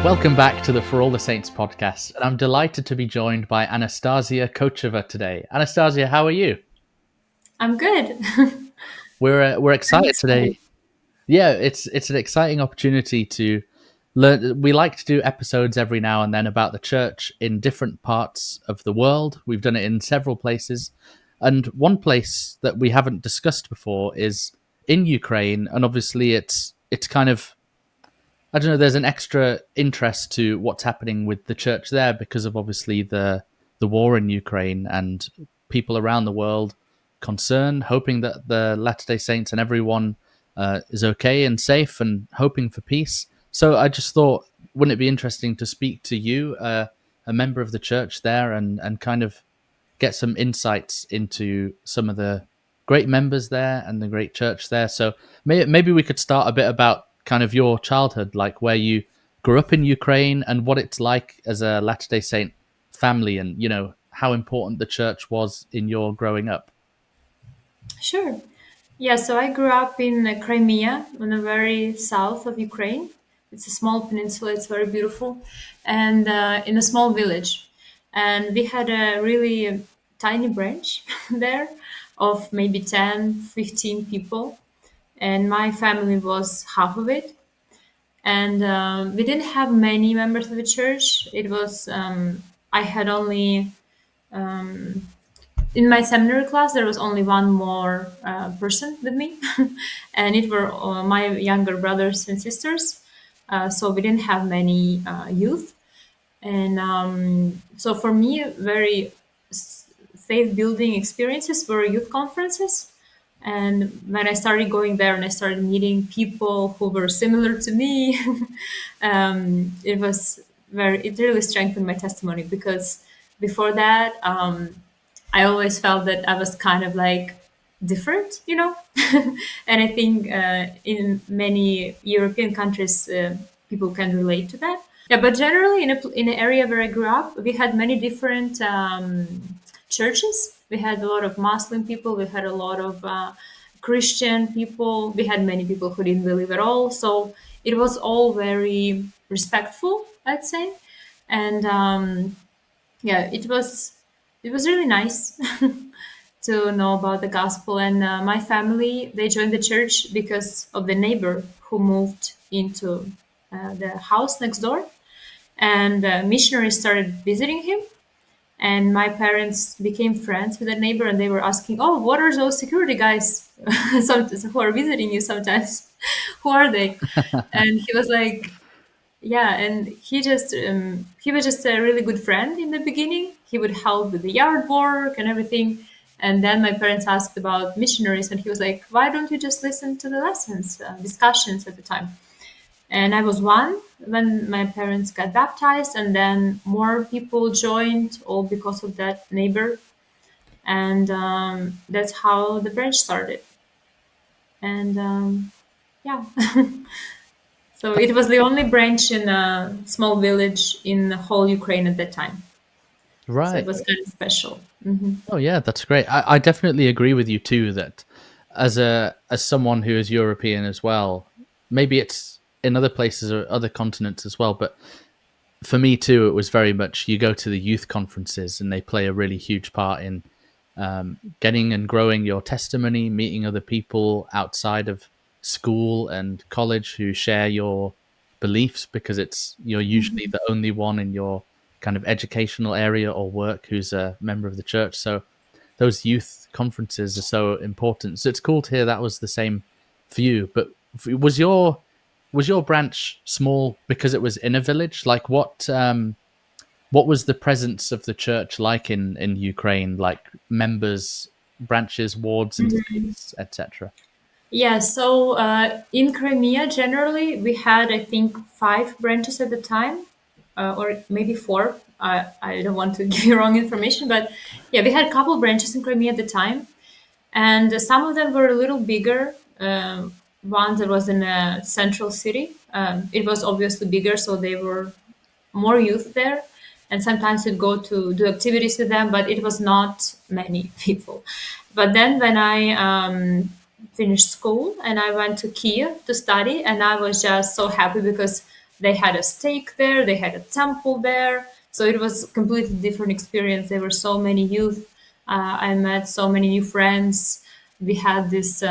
Welcome back to the For All the Saints podcast, and I'm delighted to be joined by Anastasia Kocheva today. Anastasia, how are you? I'm good. We're I'm excited excited. today. Yeah, it's an exciting opportunity to learn. We like to do episodes every now and then about the church in different parts of the world. We've done it in several places, and one place that we haven't discussed before is in Ukraine, and obviously it's kind of, I don't know, there's an extra interest to what's happening with the church there because of obviously the war in Ukraine and people around the world concerned, hoping that the Latter-day Saints and everyone is okay and safe and hoping for peace. So I just thought, wouldn't it be interesting to speak to you, a member of the church there, and kind of get some insights into some of the great members there and the great church there. So maybe we could start a bit about kind of your childhood, like where you grew up in Ukraine and what it's like as a Latter Day Saint family, and how important the church was in your growing up. Sure. Yeah, so I grew up in Crimea, on the very south of Ukraine. It's a small peninsula, it's very beautiful, and in a small village. And we had a really tiny branch there of maybe 10, 15 people, and my family was half of it. And we didn't have many members of the church. I had only in my seminary class there was only one more person with me and it were my younger brothers and sisters, so we didn't have many youth. And so for me, very faith building experiences were youth conferences. And when I started going there and I started meeting people who were similar to me, it really strengthened my testimony, because before that, I always felt that I was kind of like different, and I think in many European countries, people can relate to that. Yeah, but generally, in an area where I grew up, we had many different churches. We had a lot of Muslim people. We had a lot of Christian people. We had many people who didn't believe at all. So it was all very respectful, I'd say. And yeah, it was really nice to know about the gospel. And my family, they joined the church because of the neighbor who moved into the house next door, and missionaries started visiting him, and my parents became friends with that neighbor, and they were asking, oh, what are those security guys who are visiting you sometimes? Who are they? And he was like, yeah. And he was just a really good friend in the beginning. He would help with the yard work and everything. And then my parents asked about missionaries, and he was like, why don't you just listen to the lessons, discussions at the time? And I was one when my parents got baptized, and then more people joined, all because of that neighbor. And that's how the branch started. And yeah, so it was the only branch in a small village in the whole Ukraine at that time. So it Right. was kind of special. Hmm. Oh yeah, that's great. I definitely agree with you too that as someone who is European as well, maybe it's in other places or other continents as well, but for me too, it was very much you go to the youth conferences and they play a really huge part in getting and growing your testimony, meeting other people outside of school and college who share your beliefs, because you're usually the only one in your kind of educational area or work who's a member of the church. So those youth conferences are so important. So it's cool to hear that was the same for you. But was your branch small because it was in a village? Like what was the presence of the church like in Ukraine? Like members, branches, wards, and states, etc. Yeah, so in Crimea, generally, we had, I think, five branches at the time, or maybe four. I don't want to give you wrong information, but yeah, we had a couple branches in Crimea at the time. And some of them were a little bigger. One that was in a central city. It was obviously bigger, so they were more youth there. And sometimes we'd go to do activities with them, but it was not many people. But then when I finished school and I went to Kiev to study, and I was just so happy because they had a stake there, they had a temple there. So it was a completely different experience. There were so many youth. I met so many new friends. We had this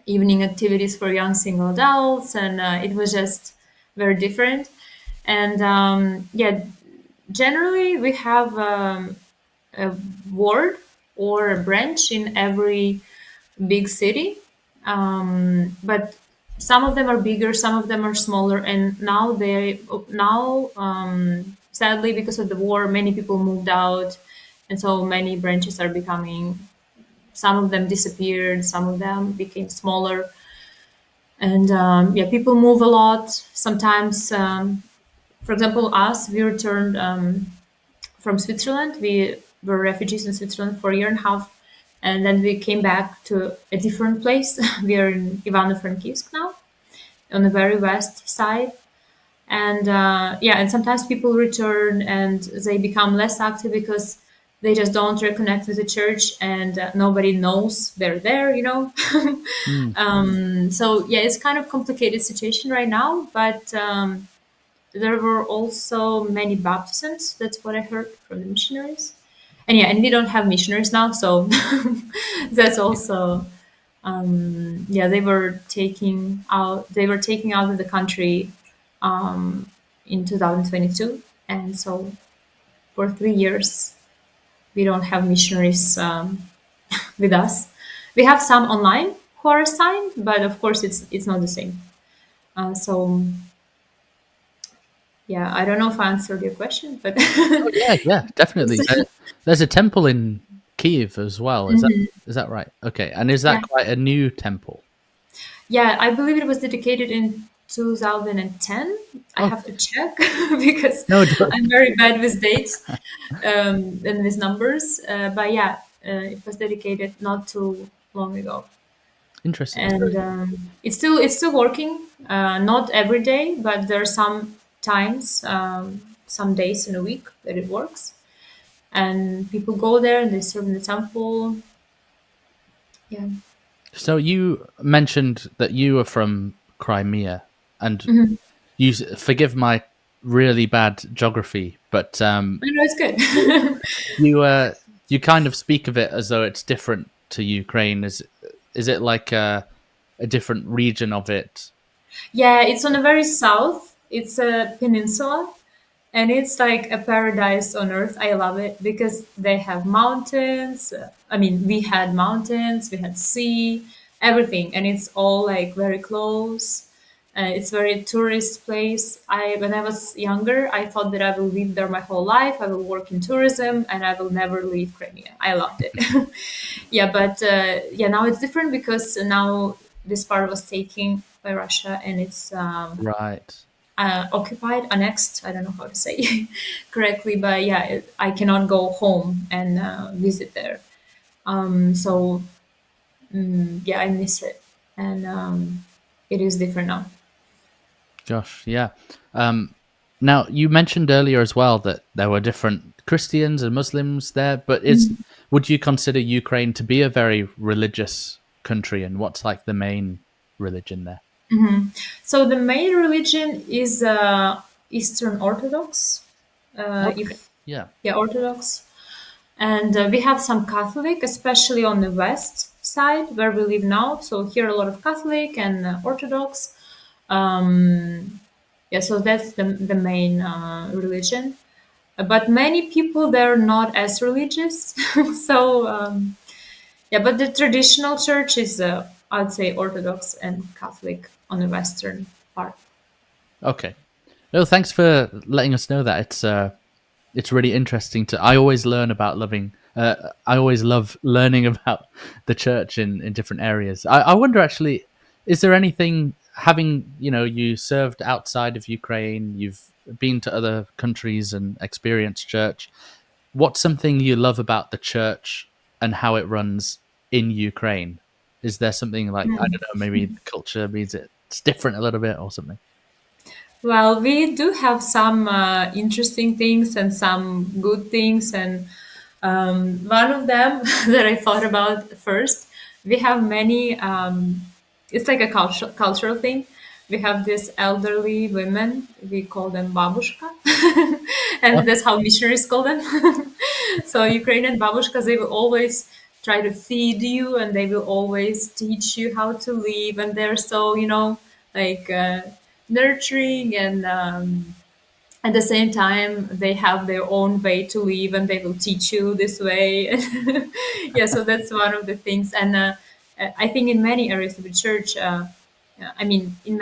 evening activities for young single adults, and it was just very different. And yeah, generally we have a ward or a branch in every big city, but some of them are bigger, some of them are smaller, and now sadly because of the war, many people moved out, and so many branches are becoming. Some of them disappeared, some of them became smaller, and yeah, people move a lot. Sometimes, for example, us, we returned from Switzerland. We were refugees in Switzerland for a year and a half, and then we came back to a different place. We are in Ivano-Frankivsk now, on the very west side. And yeah, and sometimes people return and they become less active because they just don't reconnect with the church, and nobody knows they're there, you know. Mm. So yeah, it's kind of complicated situation right now, but there were also many baptisms. That's what I heard from the missionaries. And yeah, and we don't have missionaries now, so that's also yeah. They were taking out of the country in 2022, and so for 3 years we don't have missionaries with us. We have some online who are assigned, but of course it's not the same. So yeah, I don't know if I answered your question, but Oh yeah, yeah, definitely. There's a temple in Kiev as well. Is that right? Okay, and is yeah, that quite a new temple? yeah, I believe it was dedicated in 2010. I have Okay, to check because no, don't. I'm very bad with dates and with numbers. But yeah, it was dedicated not too long ago, Interesting. So, and it's still working. Not every day, but there are some times, some days in a week that it works, and people go there and they serve in the temple. Yeah. so you mentioned that you are from Crimea, and forgive my really bad geography, but I know it's good. you you kind of speak of it as though it's different to Ukraine. Is it like a different region of it? Yeah, it's on the very south. It's a peninsula, and it's like a paradise on earth. I love it because they have mountains. I mean, we had mountains, we had sea, everything, and it's all like very close. It's very tourist place. When I was younger, I thought that I will live there my whole life. I will work in tourism, and I will never leave Crimea. I loved it. Yeah, but yeah, now it's different because now this part was taken by Russia, and it's Right. occupied, annexed. I don't know how to say correctly, but yeah, I cannot go home and visit there. So yeah, I miss it, and it is different now. Gosh, yeah. Um, Now you mentioned earlier as well that there were different Christians and Muslims there, but is would you consider Ukraine to be a very religious country, and what's like the main religion there? So the main religion is Eastern Orthodox. Okay. If Yeah. yeah, Orthodox. And we have some Catholic, especially on the west side where we live now. So here a lot of Catholic and Orthodox. Yeah, so that's the main religion. But many people they're not as religious. So yeah, but the traditional church is I'd say Orthodox and Catholic on the western part. Okay. No, thanks for letting us know that. It's really interesting to. I always learn about loving. I always love learning about the church in different areas. I wonder actually, is there anything having you served outside of Ukraine, you've been to other countries and experienced church. What's something you love about the church and how it runs in Ukraine? Is there something like I don't know, maybe the culture means it's different a little bit or something? Well, we do have some interesting things and some good things, and one of them that I thought about first, we have many. It's like a cultural thing. we have these elderly women. We call them babushka, and that's how missionaries call them. So Ukrainian babushkas, they will always try to feed you, and they will always teach you how to live, and they're so, like nurturing, and at the same time they have their own way to live, and they will teach you this way. Yeah, so that's one of the things. And I think in many areas of the church, I mean, in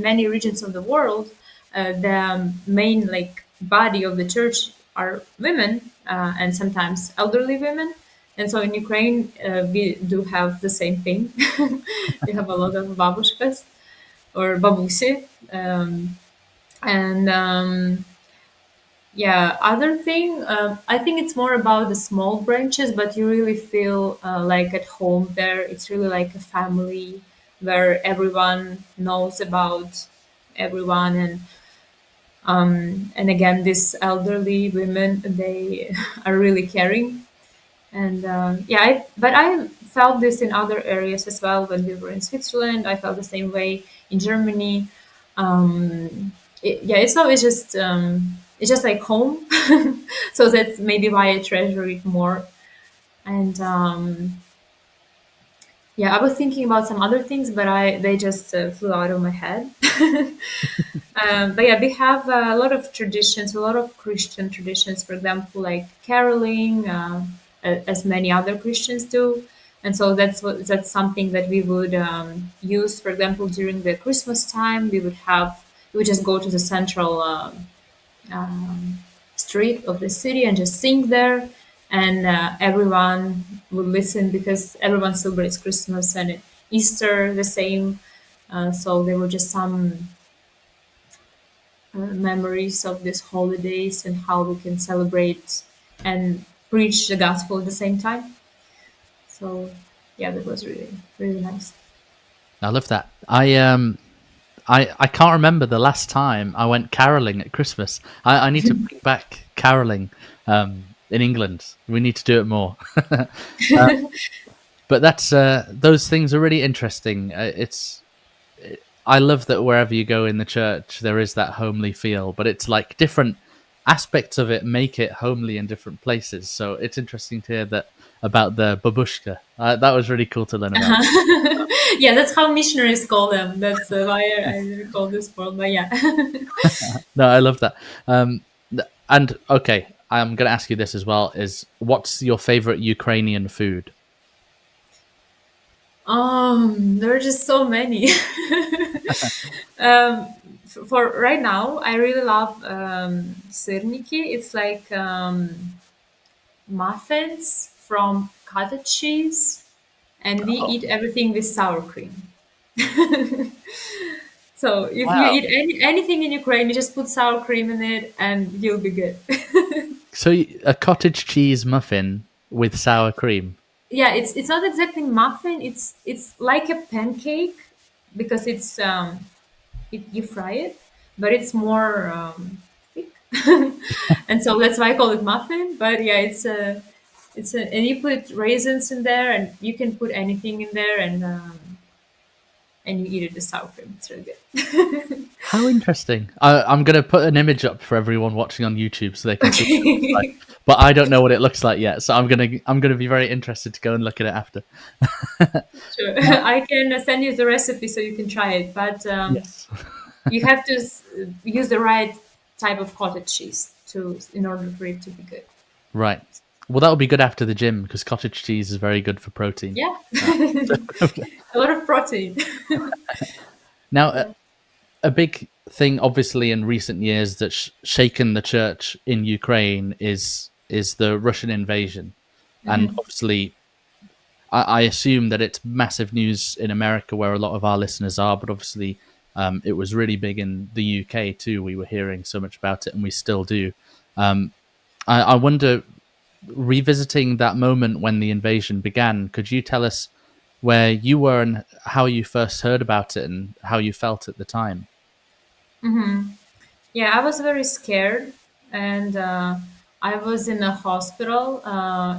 many regions of the world, the main like body of the church are women, and sometimes elderly women. And so in Ukraine, we do have the same thing. We have a lot of babushkas or babusi, and yeah, other thing, I think it's more about the small branches, but you really feel like at home there. It's really like a family where everyone knows about everyone, and again, these elderly women, they are really caring. And yeah, but I felt this in other areas as well. When we were in Switzerland, I felt the same way in Germany. Yeah, it's just like home. So that's maybe why I treasure it more. And yeah, I was thinking about some other things, but I they just flew out of my head. But yeah, we have a lot of traditions, a lot of Christian traditions, for example, like caroling, as many other Christians do. And so that's something that we would use, for example, during the Christmas time. We would just go to the central street of the city and just sing there, and everyone would listen because everyone celebrates Christmas and Easter the same. So there were just some memories of these holidays and how we can celebrate and preach the gospel at the same time. So yeah, that was really really nice. I love that. I can't remember the last time I went caroling at Christmas. I need to bring back caroling in England. We need to do it more. But that's those things are really interesting. I love that wherever you go in the church, there is that homely feel. But it's like different aspects of it make it homely in different places. So it's interesting to hear that about the babushka. That was really cool to learn about. Yeah, that's how missionaries call them. That's why I recall this word. But yeah. No, I love that. And okay, I'm going to ask you this as well: is what's your favorite Ukrainian food? There are just so many. um, for right now, I really love syrniki. It's like muffins from cottage cheese, and we Oh, eat everything with sour cream. So if you wow! eat anything in Ukraine, you just put sour cream in it, and you'll be good. So a cottage cheese muffin with sour cream. Yeah, it's not exactly muffin. It's like a pancake because you fry it, but it's more thick, and so that's why I call it muffin. But yeah, and you put raisins in there, and you can put anything in there, and you eat it with sour cream. It's really good. How interesting! I'm going to put an image up for everyone watching on YouTube so they can see what it looks like. Okay. But I don't know what it looks like yet, so I'm gonna be very interested to go and look at it after. Sure. Now, I can send you the recipe so you can try it, but yes, you have to use the right type of cottage cheese to in order for it to be good. right. Well, that'll be good after the gym because cottage cheese is very good for protein. Yeah, Uh, a lot of protein. now, Yeah. a big thing, obviously, in recent years that's shaken the church in Ukraine is the Russian invasion, and obviously, I assume that it's massive news in America where a lot of our listeners are, but obviously, it was really big in the UK too. We were hearing so much about it, and we still do. I wonder, revisiting that moment when the invasion began, could you tell us where you were and how you first heard about it and how you felt at the time? Yeah, I was very scared, and I was in a hospital,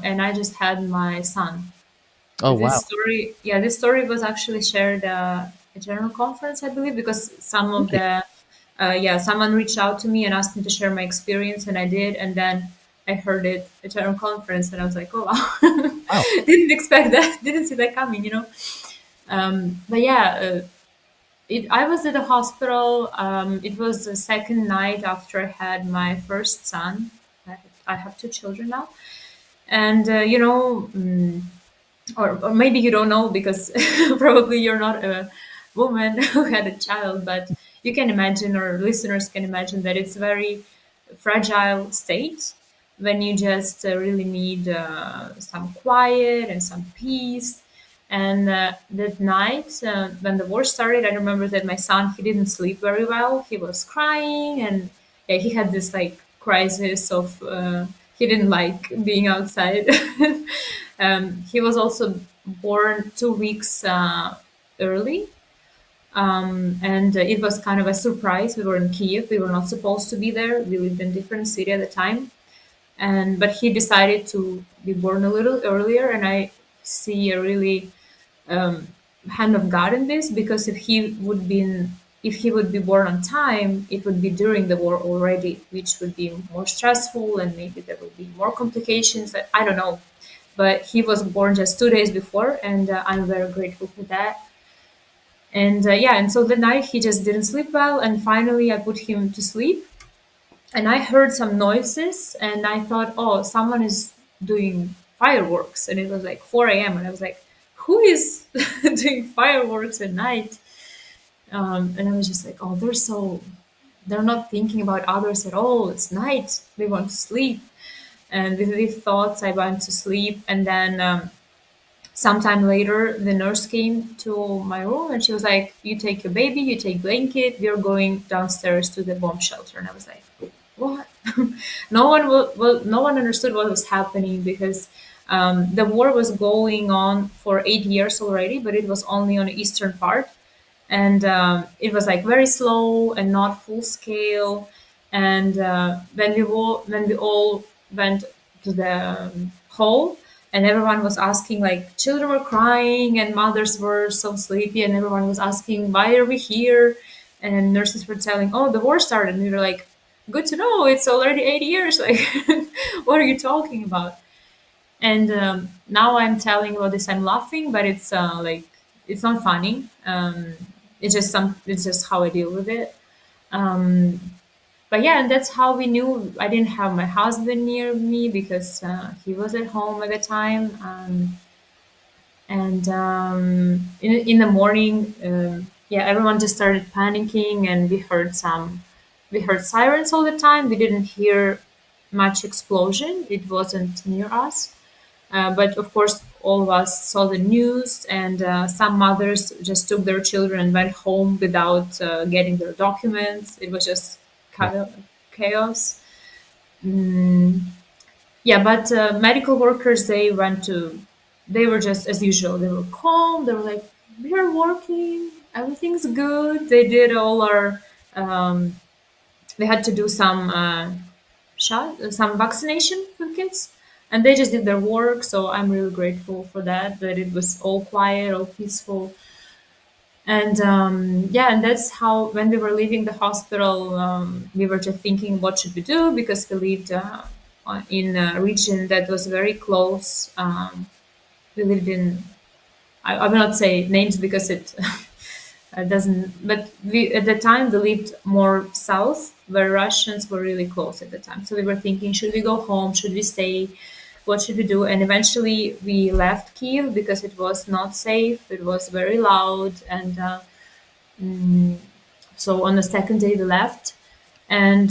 and I just had my son. Oh This wow! story, yeah, this story was actually shared. a general conference, I believe, because some of Really? the yeah, someone reached out to me and asked me to share my experience, and I did. And then I heard it at a general conference, and I was like, oh wow, Wow. didn't expect that, didn't see that coming, you know. But yeah, I was at the hospital. It was the second night after I had my first son. I have two children now, and or maybe you don't know because probably you're not a woman who had a child, but you can imagine, or listeners can imagine, that it's a very fragile state when you just really need some quiet and some peace. And that night, when the war started, I remember that my son, he didn't sleep very well. He was crying, and yeah, he had this like crisis of he didn't like being outside. He was also born 2 weeks early, and it was kind of a surprise. We were in Kiev. We were not supposed to be there. We lived in a different city at the time, and but he decided to be born a little earlier, and I see a really hand of God in this, because if he would be born on time, it would be during the war already, which would be more stressful, and maybe there would be more complications. I don't know, but he was born just 2 days before, and I'm very grateful for that. And yeah, and so the night he just didn't sleep well, and finally I put him to sleep, and I heard some noises, and I thought, oh, someone is doing fireworks, and it was like 4 a.m., and I was like, who is doing fireworks at night? And I was just like, oh, they're not thinking about others at all. It's night. They want to sleep. And with these thoughts, I went to sleep. And then sometime later, the nurse came to my room, and she was like, you take your baby, you take blanket, we're going downstairs to the bomb shelter. And I was like, what? No one understood what was happening, because the war was going on for 8 years already, but it was only on the eastern part, and it was like very slow and not full scale. And when we all went to the hall, and everyone was asking, like, children were crying and mothers were so sleepy, and everyone was asking, why are we here? And nurses were telling, oh, the war started, and we were like, good to know, it's already 8 years, like, what are you talking about? And now I'm telling about this, I'm laughing, but it's like, it's not funny. It's just how I deal with it. um, but yeah, and that's how we knew. I didn't have my husband near me because he was at home at the time. And in the morning, yeah, everyone just started panicking, and we heard sirens all the time. We didn't hear much explosion. It wasn't near us. But of course, all of us saw the news, and some mothers just took their children and went home without getting their documents. It was just Yeah. kind of chaos. Mm, yeah, but medical workers, they were just as usual. They were calm. They were like, we are working, everything's good. They did all our, um, they had to do some vaccination for kids, and they just did their work. So I'm really grateful for that, that it was all quiet, all peaceful. And yeah, and that's how, when we were leaving the hospital, we were just thinking, what should we do? Because we lived in a region that was very close. We lived in, I will not say names because it doesn't, but we, at the time, we lived more south, where Russians were really close at the time. So we were thinking, should we go home? Should we stay? What should we do? And eventually we left Kiev because it was not safe. It was very loud, and so on the second day we left. And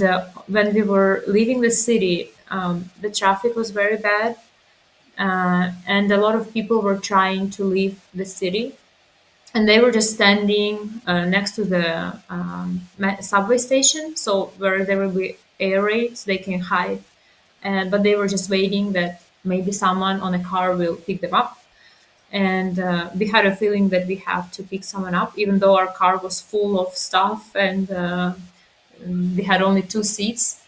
when we were leaving the city, the traffic was very bad, and a lot of people were trying to leave the city, and they were just standing next to the subway station, so where there will be air raids, they can hide. And but they were just waiting that maybe someone on a car will pick them up. And we had a feeling that we have to pick someone up, even though our car was full of stuff, and we had only two seats.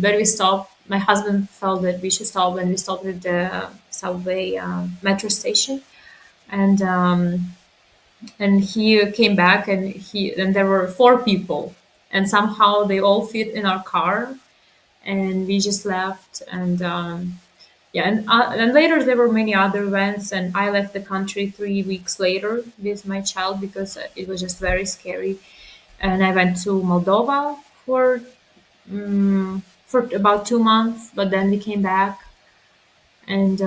But we stopped. My husband felt that we should stop, and we stopped at the subway metro station. And And he came back, and there were four people, and somehow they all fit in our car, and we just left. And yeah, and later there were many other events, and I left the country 3 weeks later with my child because it was just very scary. And I went to Moldova for about 2 months, but then we came back, and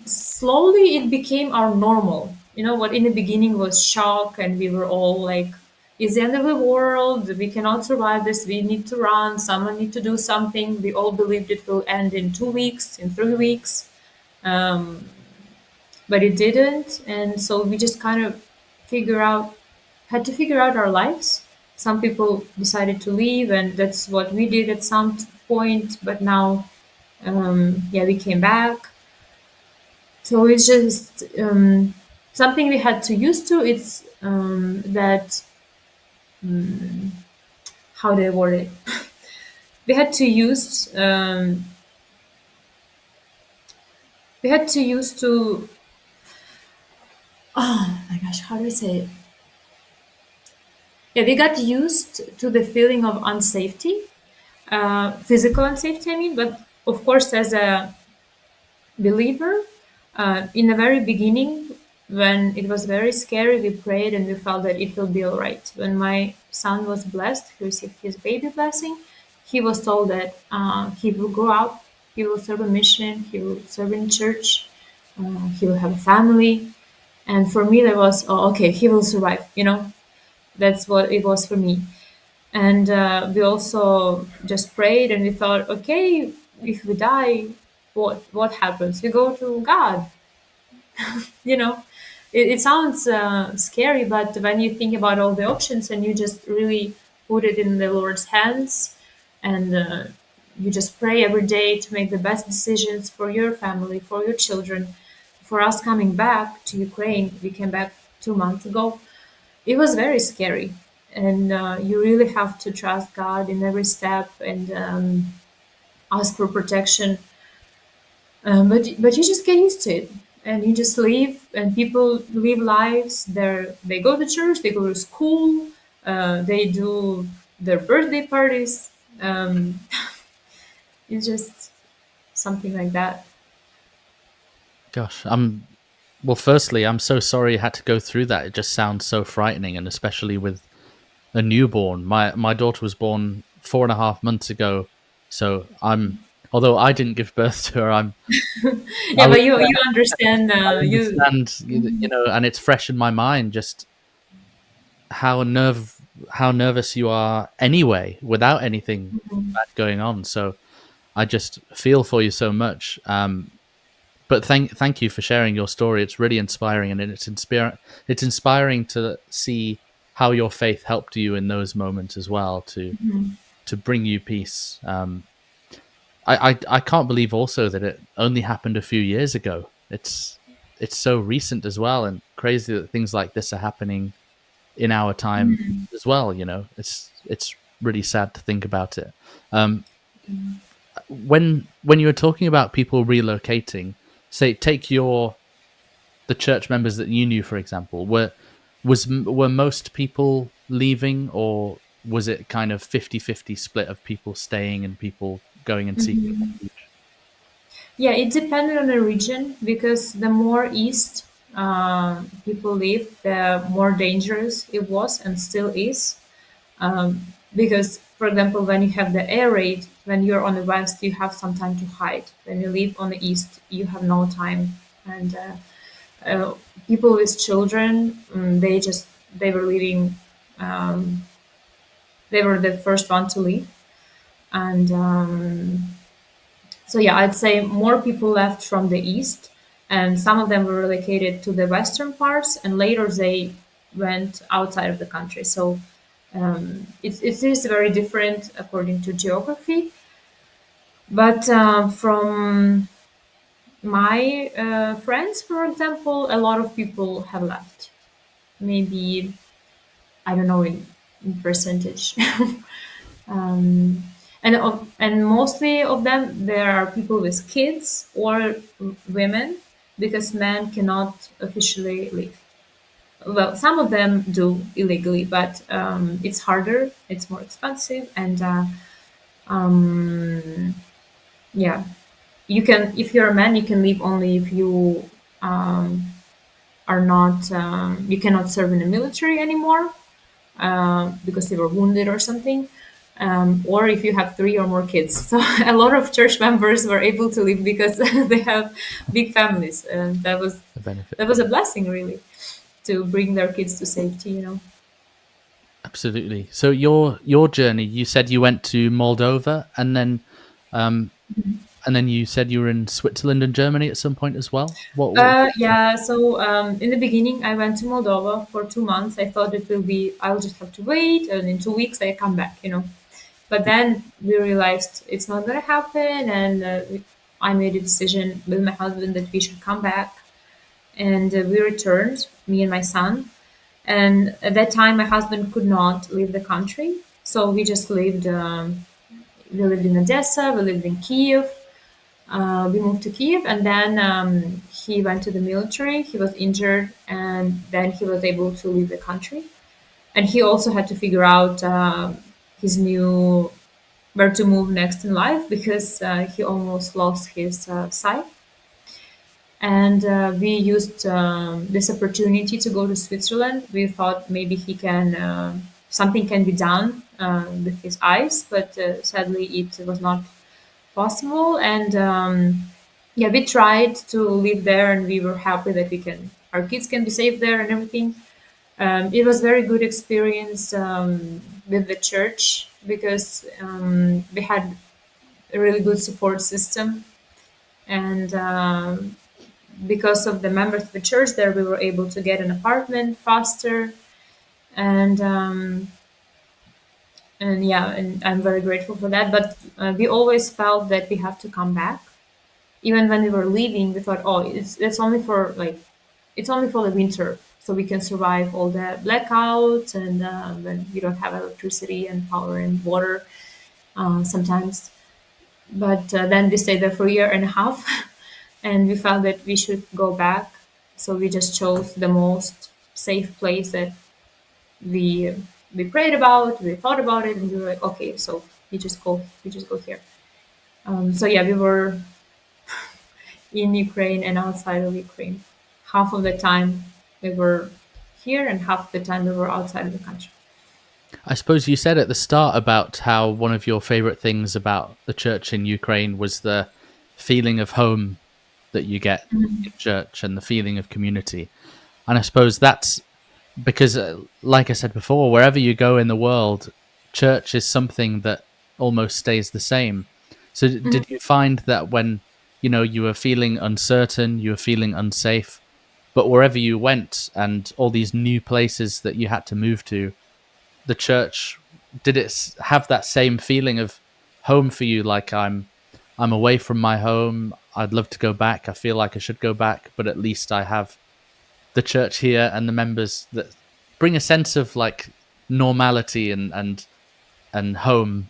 slowly it became our normal. You know what? In the beginning was shock, and we were all like, "It's the end of the world. We cannot survive this. We need to run. Someone need to do something." We all believed it will end in 2 weeks, in 3 weeks, um, but it didn't, and so we just kind of figure out had to figure out our lives. Some people decided to leave, and that's what we did at some point. But now, yeah, we came back. So it's just something we had to used to. It's that how do I word it? We had to use we had to use to oh my gosh, how do I say it? Yeah, we got used to the feeling of unsafety, physical unsafety. I mean, but of course, as a believer, in the very beginning, when it was very scary, we prayed and we felt that it will be all right. When my son was blessed, he received his baby blessing, he was told that he will grow up, he will serve a mission, he will serve in church, he will have a family. And for me, that was, oh, okay, he will survive, you know? That's what it was for me. And we also just prayed and we thought, okay, if we die, what happens? We go to God. You know, it sounds scary, but when you think about all the options and you just really put it in the Lord's hands, and you just pray every day to make the best decisions for your family, for your children. For us coming back to Ukraine, we came back 2 months ago. It was very scary, and you really have to trust God in every step, and ask for protection. But you just get used to it, and you just live, and people live lives. They go to church, they go to school, they do their birthday parties. Um, it's just something like that. Gosh, well. Firstly, I'm so sorry you had to go through that. It just sounds so frightening, and especially with a newborn. My daughter was born 4.5 months ago, so I'm. Although I didn't give birth to her, I Yeah, was but you understand. I You understand, and it's fresh in my mind just how how nervous you are anyway without anything bad going on. So I just feel for you so much. But thank you for sharing your story. It's really inspiring, and it's inspiring to see how your faith helped you in those moments as well to bring you peace. I can't believe also that it only happened a few years ago. It's so recent as well, and crazy that things like this are happening in our time as well. It's really sad to think about it. Um, when you were talking about people relocating, say take the church members that you knew, for example, were most people leaving, or was it kind of 50-50 split of people staying and people going and seeking refuge? Yeah, it depended on the region because the more east people lived, the more dangerous it was and still is. Because, for example, when you have the air raid, when you're on the west, you have some time to hide. When you live on the east, you have no time. And uh, people with children, they were leaving. Um, they were the first one to leave, and so yeah, I'd say more people left from the east, and some of them were relocated to the western parts, and later they went outside of the country. So it is very different according to geography. But from my friends, for example, a lot of people have left. Maybe I don't know in percentage. And mostly of them there are people with kids or women because men cannot officially leave. Well, some of them do illegally, but it's harder, it's more expensive, and yeah, you can, if you're a man, you can leave only if you are not, you cannot serve in the military anymore because they were wounded or something. Or if you have three or more kids. So a lot of church members were able to leave because they have big families, and The benefit. that was a blessing, really, to bring their kids to safety. You know. Absolutely. So your journey, you said you went to Moldova, um, and then you said you were in Switzerland and Germany at some point as well. What Yeah, so in the beginning, I went to Moldova for 2 months. I thought it will be, I'll just have to wait, and in 2 weeks, I come back, you know. But then we realized it's not going to happen, and I made a decision with my husband that we should come back. And we returned, me and my son. And at that time, my husband could not leave the country, so we just lived. We lived in Odessa, we lived in Kiev, we moved to Kiev, and then he went to the military. He was injured, and then he was able to leave the country. And he also had to figure out his new where to move next in life because he almost lost his sight. And we used this opportunity to go to Switzerland. We thought maybe he can something can be done with his eyes, but sadly it was not possible. And yeah, we tried to live there, and we were happy that we can our kids can be safe there and everything. It was very good experience with the church because we had a really good support system, and because of the members of the church there, we were able to get an apartment faster, and yeah, and I'm very grateful for that. But we always felt that we have to come back. Even when we were leaving, we thought, oh, it's only for like it's only for the winter, so we can survive all the blackouts and when we don't have electricity and power and water sometimes. But then we stayed there for a year and a half, and we felt that we should go back. So we just chose the most safe place that we we prayed about, we thought about it, and we were like, okay, so we just go here. So yeah, we were in Ukraine and outside of Ukraine. Half of the time we were here, and half the time we were outside of the country. I suppose you said at the start about how one of your favorite things about the church in Ukraine was the feeling of home that you get in church and the feeling of community. And I suppose that's because, like I said before, wherever you go in the world, church is something that almost stays the same. So, did you find that when you were feeling uncertain, you were feeling unsafe, but wherever you went and all these new places that you had to move to, the church did it have that same feeling of home for you? Like I'm away from my home. I'd love to go back. I feel like I should go back, but at least I have the church here and the members that bring a sense of like normality and home.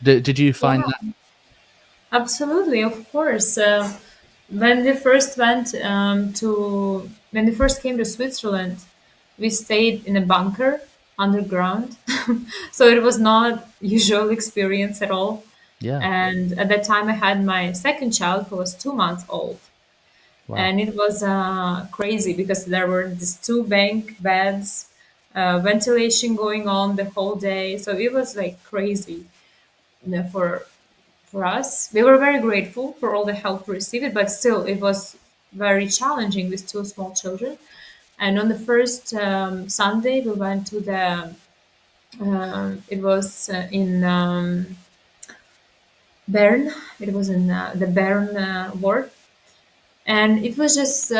Did you find that? Yeah, absolutely, of course. When we first went when we first came to Switzerland, we stayed in a bunker underground, so it was not usual experience at all. Yeah. And at that time, I had my second child, who was 2 months old, Wow. and it was crazy because there were these two bank beds, ventilation going on the whole day, so it was like crazy, for us. We were very grateful for all the help we received, but still, it was very challenging with two small children. And on the first Sunday, we went to the. It was in Bern. It was in the Bern ward, and it was just.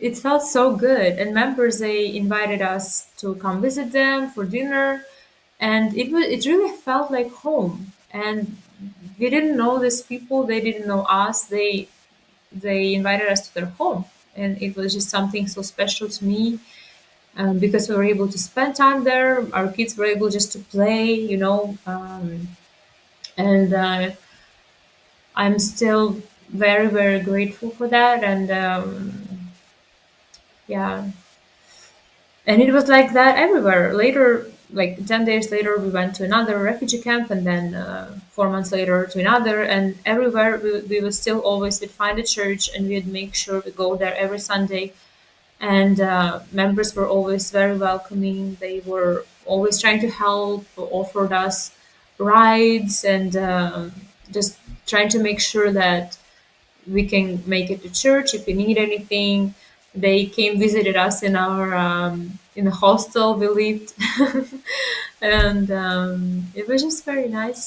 It felt so good, and members they invited us to come visit them for dinner, and it really felt like home. And we didn't know these people; they didn't know us. They invited us to their home, and it was just something so special to me because we were able to spend time there. Our kids were able just to play, and I'm still very very grateful for that. And yeah, And it was like that everywhere. Later, like 10 days later, we went to another refugee camp, and then 4 months later to another. And everywhere we would still always would find a church, and we'd make sure we go there every Sunday. And members were always very welcoming. They were always trying to help, offered us rides, and just trying to make sure that we can make it to church if we need anything. They came visited us in our in the hostel we lived, and it was just very nice.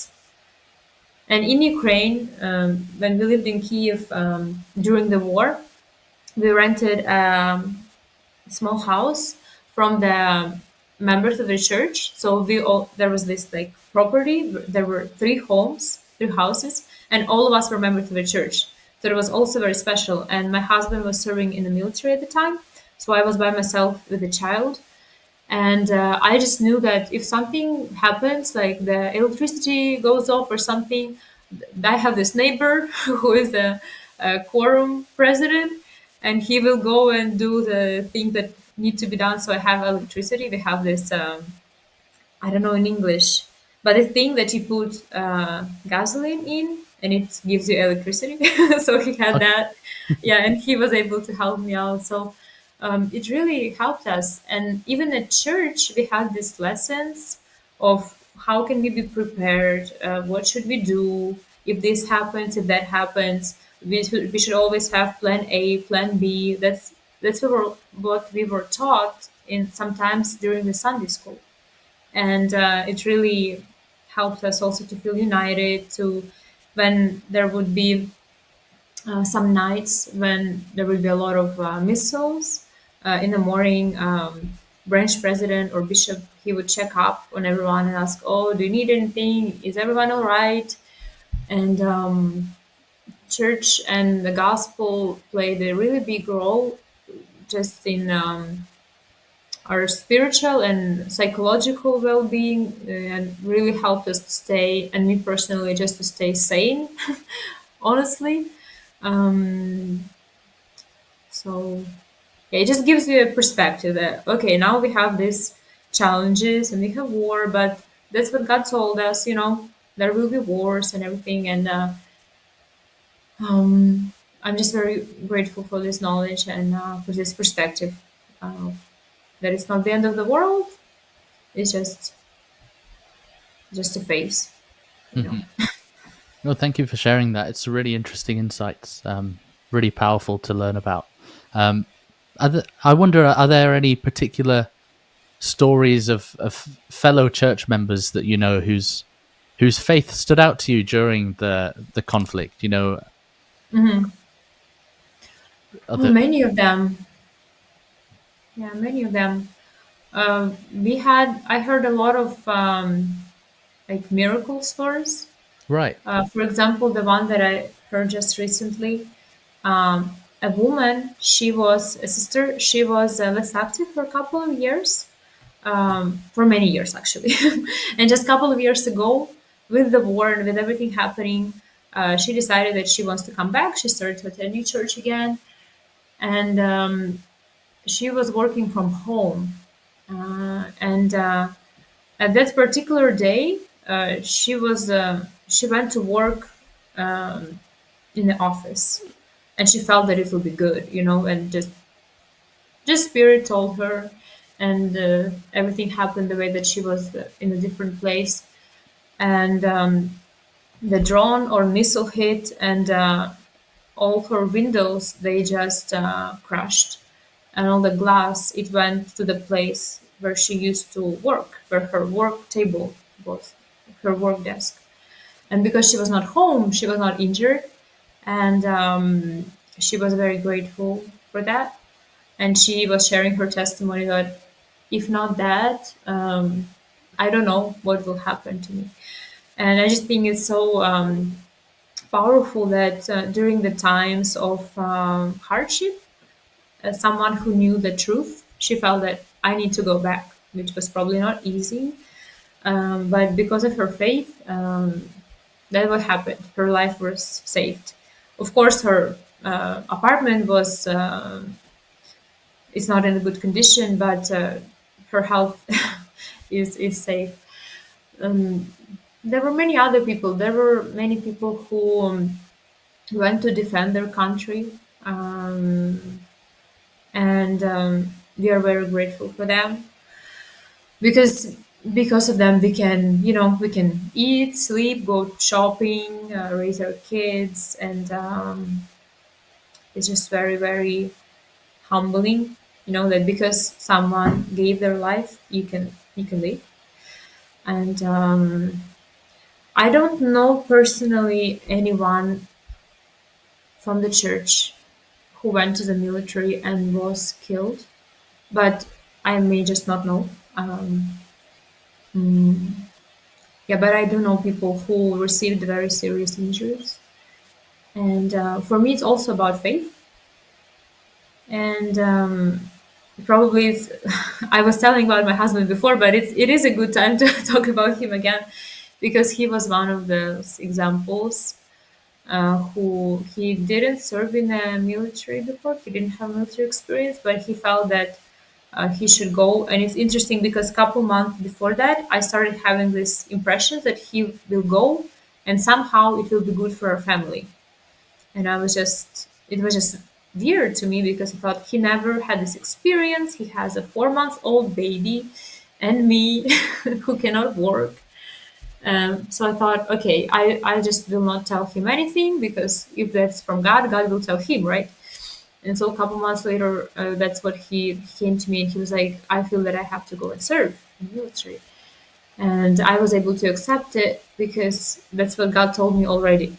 And in Ukraine, when we lived in Kiev during the war, we rented small house from the members of the church. So we all there was this like property. There were three houses, and all of us were members of the church. So it was also very special. And my husband was serving in the military at the time, so I was by myself with a child. And I just knew that if something happens, like the electricity goes off or something, I have this neighbor who is a quorum president, and he will go and do the things that need to be done. So I have electricity. We have this I don't know in English, but the thing that you put gasoline in and it gives you electricity. So he had Okay. that, yeah, and he was able to help me out. So it really helped us. And even at church, we had these lessons of how can we be prepared, what should we do if this happens, if that happens. We should always have plan A, plan B. That's what we were taught in sometimes during the Sunday school, and it really helped us also to feel united. To when there would be some nights when there would be a lot of missiles in the morning, branch president or bishop, he would check up on everyone and ask, oh, do you need anything, is everyone all right? And church and the gospel played a really big role just in our spiritual and psychological well-being, and really helped us to stay, and me personally, just to stay sane. Honestly, um, so yeah, it just gives you a perspective that okay, now we have these challenges and we have war, but that's what God told us. There will be wars and everything, and I'm just very grateful for this knowledge and for this perspective. Uh, that it's not the end of the world. It's just a phase, you know. Hmm. No, thank you for sharing that. It's really interesting insights. Really powerful to learn about. Um, I wonder, are there any particular stories of fellow church members that you know whose faith stood out to you during the conflict? Oh, Other many of them. Yeah, many of them. I heard a lot of like miracle stories. right, For example, the one that I heard just recently, a woman, she was a sister, she was less active for a couple of years, for many years actually. And just a couple of years ago, with the war and with everything happening, she decided that she wants to come back. She started attending church again, and she was working from home. And At that particular day, she went to work in the office, and she felt that it would be good, and just spirit told her, and everything happened the way that she was in a different place, and the drone or missile hit, and all her windows, they just crashed, and all the glass, it went to the place where she used to work, where her work table was, her work desk. And because she was not home, she was not injured, and she was very grateful for that. And she was sharing her testimony that if not that, I don't know what will happen to me. And I just think it's so powerful that during the times of hardship, someone who knew the truth, she felt that I need to go back, which was probably not easy. But because of her faith, that what happened. Her life was saved. Of course, her apartment was it's not in a good condition, but her health is safe. Um, there were many other people. There were many people who went to defend their country, and we are very grateful for them because of them we can, we can eat, sleep, go shopping, raise our kids, and it's just very, very humbling, that because someone gave their life, you can live. And I don't know personally anyone from the church who went to the military and was killed, but I may just not know. Yeah, but I do know people who received very serious injuries. And for me, it's also about faith. And probably I was telling about my husband before, but it is a good time to talk about him again because he was one of those examples who he didn't serve in the military before. He didn't have military experience, but he felt that he should go. And it's interesting because a couple months before that, I started having this impression that he will go and somehow it will be good for our family. And it was just weird to me because I thought he never had this experience. He has a 4 month old baby and me who cannot work. So I thought, okay, I just will not tell him anything because if that's from God, God will tell him, right? And so a couple months later, that's what he came to me and he was like, I feel that I have to go and serve in the military. And I was able to accept it because that's what God told me already.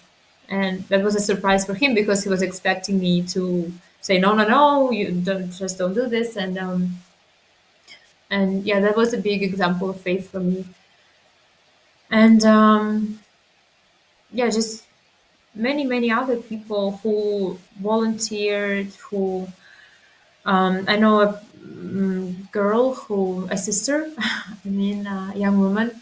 And that was a surprise for him because he was expecting me to say, no, no, no, you don't do this. And yeah, that was a big example of faith for me. And yeah, just many, many other people who volunteered, who I know a sister, I mean, a young woman.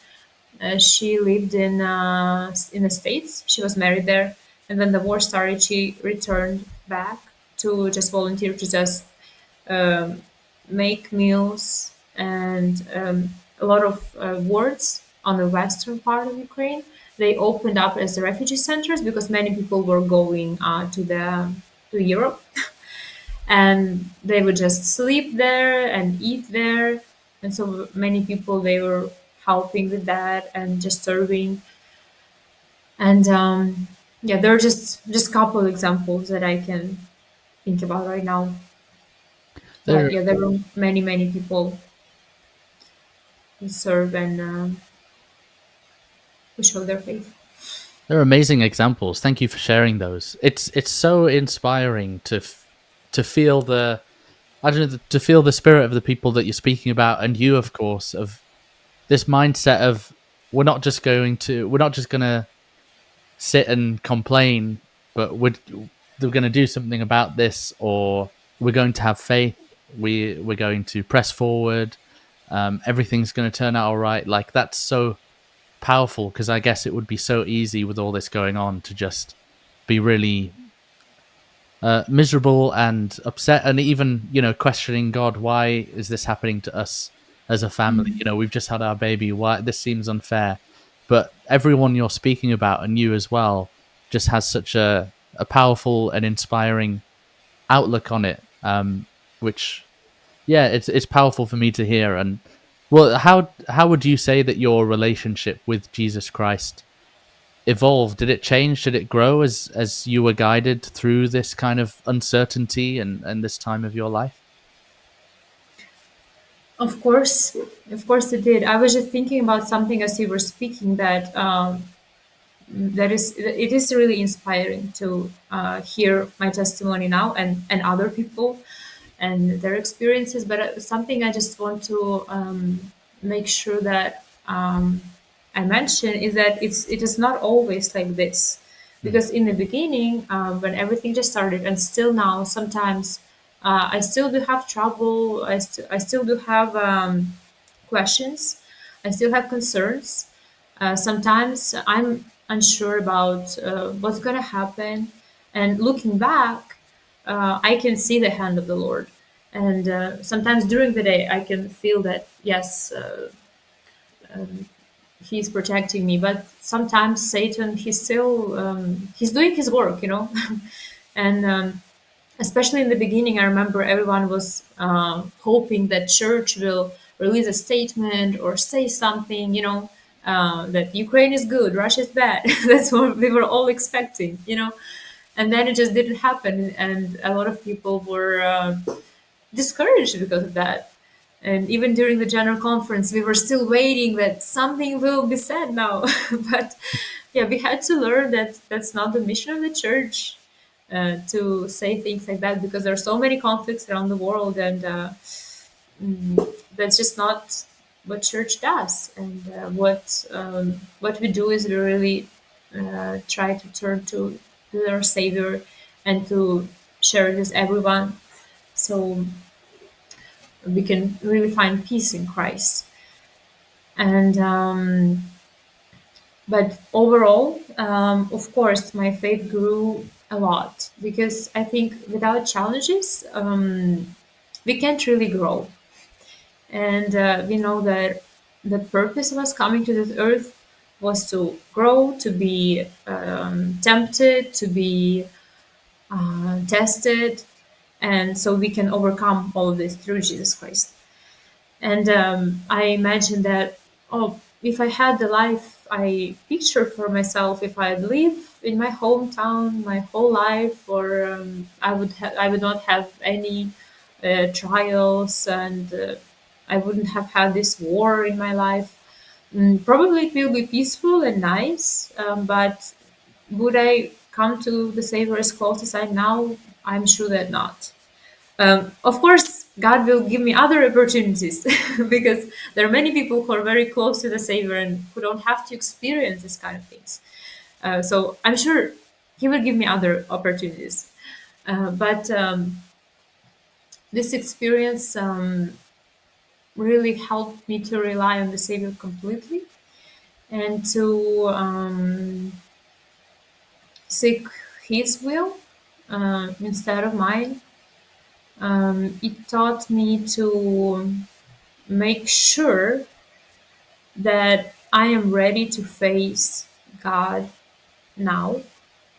She lived in the States. She was married there, and when the war started, she returned back to just volunteer to just um, make meals and a lot of wards on the western part of Ukraine. They opened up as the refugee centers because many people were going to Europe, and they would just sleep there and eat there. And so many people they were helping with that and just serving. And yeah, there are just couple examples that I can think about right now. But They're yeah, there were many, many people who serve and who show their faith. they're amazing examples. Thank you for sharing those. It's so inspiring to feel the, I don't know, to feel the spirit of the people that you're speaking about, and you, of course, of this mindset of we're not just gonna sit and complain, but we're going to do something about this, or we're going to have faith. We're going to press forward. Everything's going to turn out all right. Like, that's so powerful because I guess it would be so easy with all this going on to just be really miserable and upset, and even questioning God. Why is this happening to us as a family? We've just had our baby. Why this seems unfair? But everyone you're speaking about, and you as well, just has such a powerful and inspiring outlook on it. Which, yeah, it's powerful for me to hear. And well, how would you say that your relationship with Jesus Christ evolved? Did it change? Did it grow as you were guided through this kind of uncertainty and this time of your life? Of course, of course it did. I was just thinking about something as you were speaking that it is really inspiring to hear my testimony now and other people and their experiences. But something I just want to make sure that I mention is that it is not always like this, Mm, because in the beginning, when everything just started, and still now, sometimes I still do have trouble. I still do have questions. I still have concerns. Sometimes I'm unsure about what's gonna happen, and looking back, I can see the hand of the Lord. And sometimes during the day, I can feel that yes, he's protecting me, but sometimes Satan, he's still he's doing his work, you know. And especially in the beginning, I remember everyone was hoping that church will release a statement or say something, you know, that Ukraine is good, Russia is bad. That's what we were all expecting, you know. And then it just didn't happen, and a lot of people were discouraged because of that. And even during the general conference, we were still waiting that something will be said now. But yeah, we had to learn that that's not the mission of the church, to say things like that, because there are so many conflicts around the world, and that's just not what church does. And what we do is we really try to turn to our Savior and to share it with everyone, so we can really find peace in Christ. And but overall, of course, my faith grew a lot, because I think without challenges, we can't really grow. And we know that the purpose of us coming to this earth was to grow, to be tempted, to be tested, and so we can overcome all of this through Jesus Christ. And I imagine that, oh, if I had the life I pictured for myself, if I'd live in my hometown my whole life, or I would not have any trials, and I wouldn't have had this war in my life. Probably it will be peaceful and nice, but would I come to the Savior as close as I now? I'm sure that not. Of course, God will give me other opportunities, because there are many people who are very close to the Savior and who don't have to experience this kind of things. So I'm sure He will give me other opportunities. But this experience really helped me to rely on the Savior completely, and to seek His will instead of mine. It taught me to make sure that I am ready to face God now,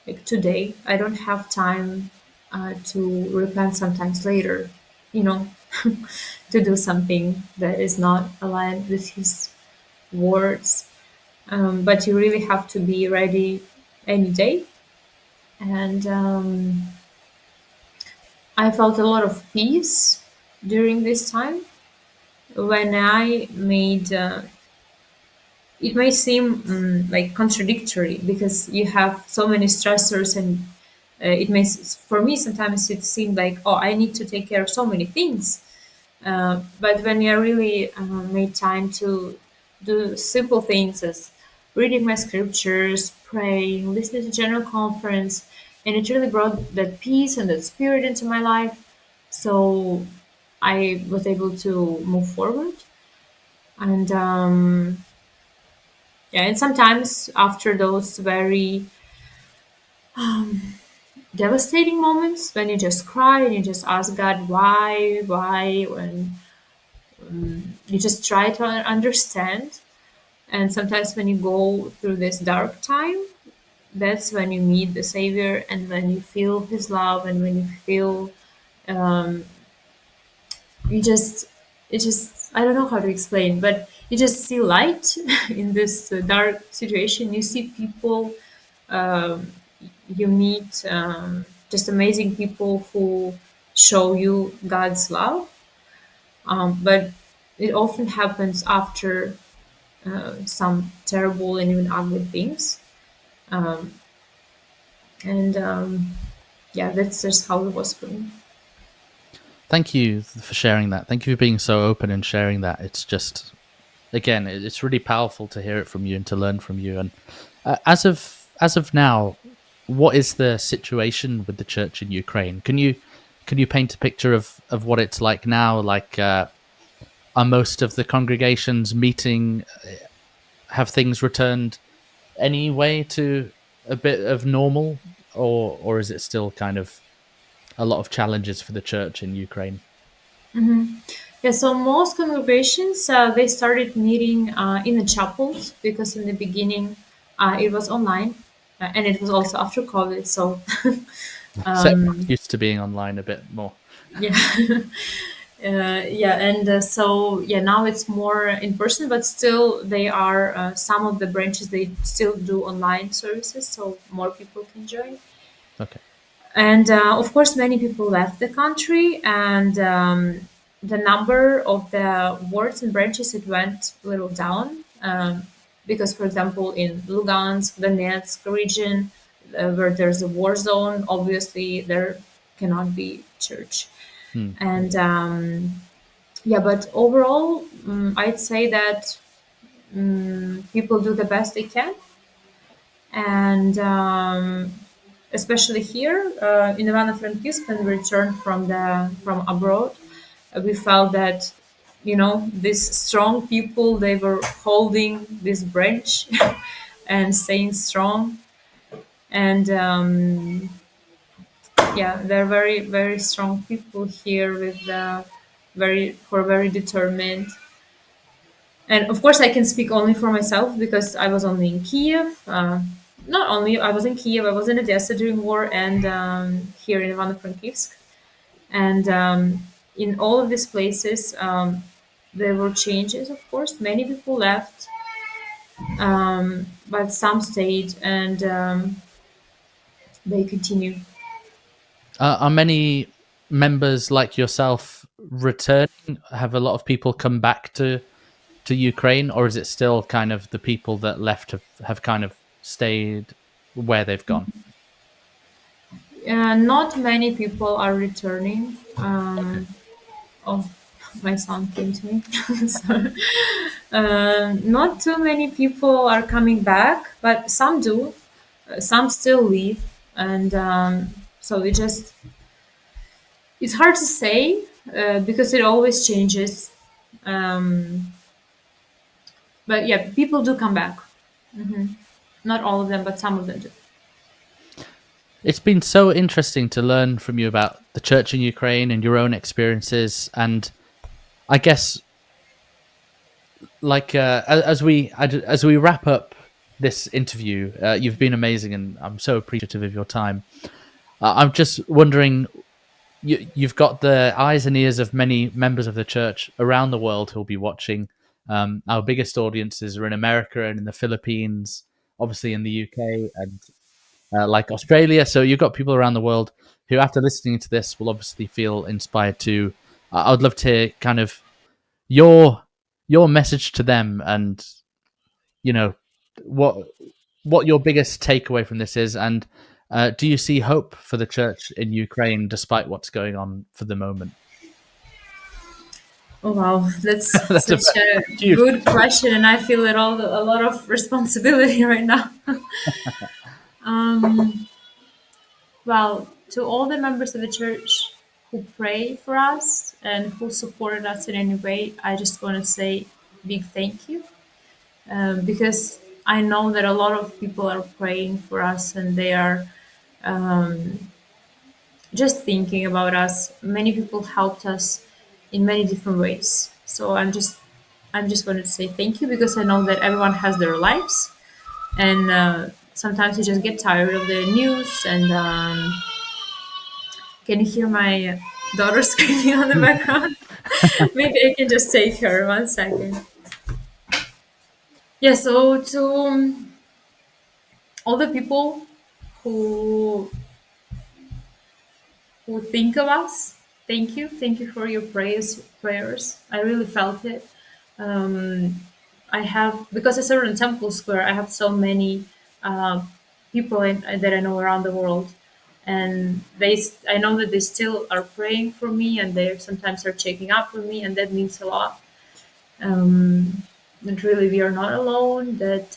like today. I don't have time to repent sometimes later, you know, to do something that is not aligned with His words. But you really have to be ready any day. And I felt a lot of peace during this time when I made it may seem like contradictory, because you have so many stressors, and for me sometimes it seemed like, oh, I need to take care of so many things. But when I really made time to do simple things as reading my scriptures, praying, listening to general conference, and it really brought that peace and that spirit into my life, so I was able to move forward. And yeah, and sometimes after those very devastating moments when you just cry and you just ask God why, when you just try to understand. And sometimes when you go through this dark time, that's when you meet the Savior, and when you feel His love, and when you feel you just it just I don't know how to explain, but you just see light in this dark situation. You see people, you meet just amazing people who show you God's love. But it often happens after some terrible and even ugly things. Um, and yeah, that's just how it was for me. Thank you for sharing that. Thank you for being so open and sharing that. It's just, again, it's really powerful to hear it from you and to learn from you. And as of now, what is the situation with the church in Ukraine? Can you paint a picture of what it's like now? Like, are most of the congregations meeting? Have things returned anyway to a bit of normal, or is it still kind of a lot of challenges for the church in Ukraine? Yeah, so most congregations they started meeting in the chapels because in the beginning it was online and it was also after COVID. So So everyone's used to being online a bit more. yeah, yeah, and so yeah, now it's more in person, but still they are some of the branches they still do online services, so more people can join. Okay. And of course, many people left the country, and the number of the wards and branches it went a little down. Because, for example, in Lugansk, Donetsk region, where there's a war zone, obviously there cannot be church. Hmm. And yeah, but overall, I'd say that people do the best they can, and especially here in Ivano-Frankivsk, when we returned from abroad, we felt that these strong people they were holding this branch and staying strong, and yeah, they're very very strong people here with very who are very determined. And of course, I can speak only for myself because I was only in Kiev. Not only I was in Kiev, I was in Odessa during war, and here in Ivano-Frankivsk. And in all of these places, there were changes. Of course, many people left, but some stayed, and they continue. Are many members like yourself returning? Have a lot of people come back to Ukraine, or is it still kind of the people that left have kind of stayed where they've gone? Not many people are returning. Okay. Oh, my son came to me. So, not too many people are coming back, but some do. Some still leave, and so it's hard to say because it always changes. Um, but yeah, people do come back. Not all of them, but some of them do. It's been so interesting to learn from you about the church in Ukraine and your own experiences. And I guess, like as we wrap up this interview, you've been amazing, and I'm so appreciative of your time. I'm just wondering, you've got the eyes and ears of many members of the church around the world who'll be watching. Our biggest audiences are in America and in the Philippines, obviously in the UK and like Australia. So you've got people around the world who, after listening to this, will obviously feel inspired to. I would love to hear kind of your your message to them, and you know what what your biggest takeaway from this is, and do you see hope for the church in Ukraine despite what's going on for the moment? Oh wow, that's That's a such a huge good question. question, and I feel it all a lot of responsibility right now. Well, to all the members of the church who pray for us and who supported us in any way, I just want to say big thank you because I know that a lot of people are praying for us and they are just thinking about us. Many people helped us in many different ways. So I'm just going to say thank you because I know that everyone has their lives and sometimes you just get tired of the news and can you hear my daughter screaming on the background? Maybe I can just take her 1 second. Yeah, so to all the people who think of us, thank you for your prayers. I really felt it. Um, I have because I serve in Temple Square. I have so many people that I know around the world, and I know that they still are praying for me, and they sometimes are checking up with me, and that means a lot. That really we are not alone. That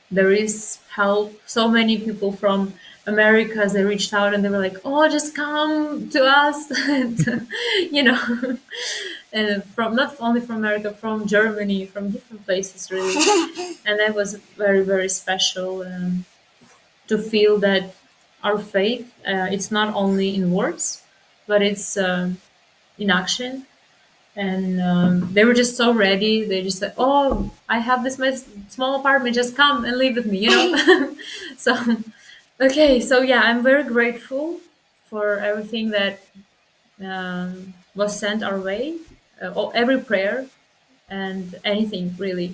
there is help. So many people from America they reached out and they were like, "Oh, just come to us," and, you know, and from not only from America, from Germany, from different places, really. And that was very very special to feel that our faith it's not only in words, but it's in action. And they were just so ready. They just said, "Oh, I have this small apartment. Just come and live with me," you know. So, okay, so yeah, I'm very grateful for everything that was sent our way, every prayer and anything really.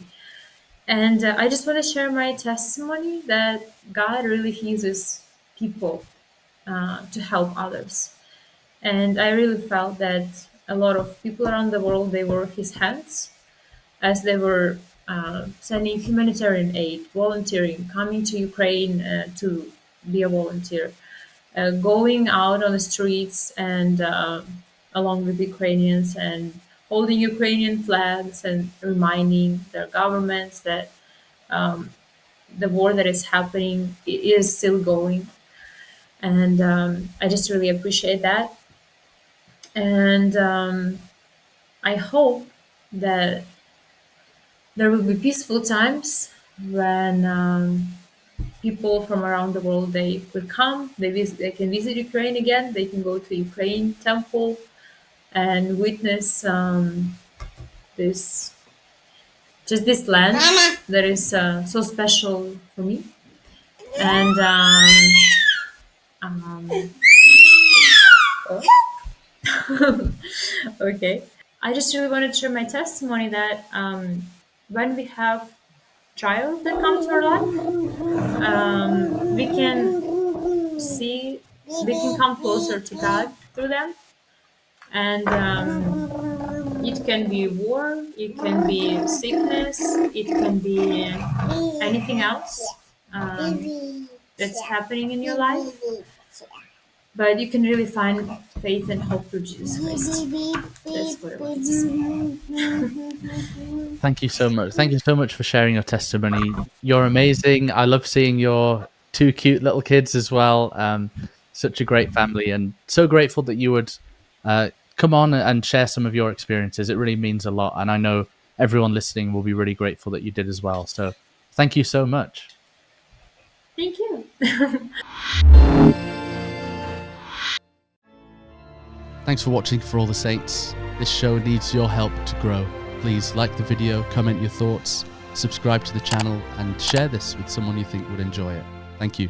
And I just want to share my testimony that God really uses people to help others. And I really felt that a lot of people around the world, they were His hands as they were sending humanitarian aid, volunteering, coming to Ukraine to be a volunteer, going out on the streets and along with Ukrainians and holding Ukrainian flags and reminding their governments that the war that is happening is still going. And I just really appreciate that. And I hope that there will be peaceful times when people from around the world, they could come, they can visit Ukraine again, they can go to Ukraine temple and witness this just this land that is so special for me. And um, oh, okay, I just really wanted to share my testimony that when we have trials that come to our life, we can see, we can come closer to God through them. And it can be war, it can be sickness, it can be anything else that's happening in your life. But you can really find faith and hope through Jesus Christ. That's what I wanted to say. Thank you so much. Thank you so much for sharing your testimony. You're amazing. I love seeing your two cute little kids as well. Such a great family, and so grateful that you would come on and share some of your experiences. It really means a lot, and I know everyone listening will be really grateful that you did as well. So thank you so much. Thank you. Thanks for watching For All the Saints. This show needs your help to grow. Please like the video, comment your thoughts, subscribe to the channel, and share this with someone you think would enjoy it. Thank you.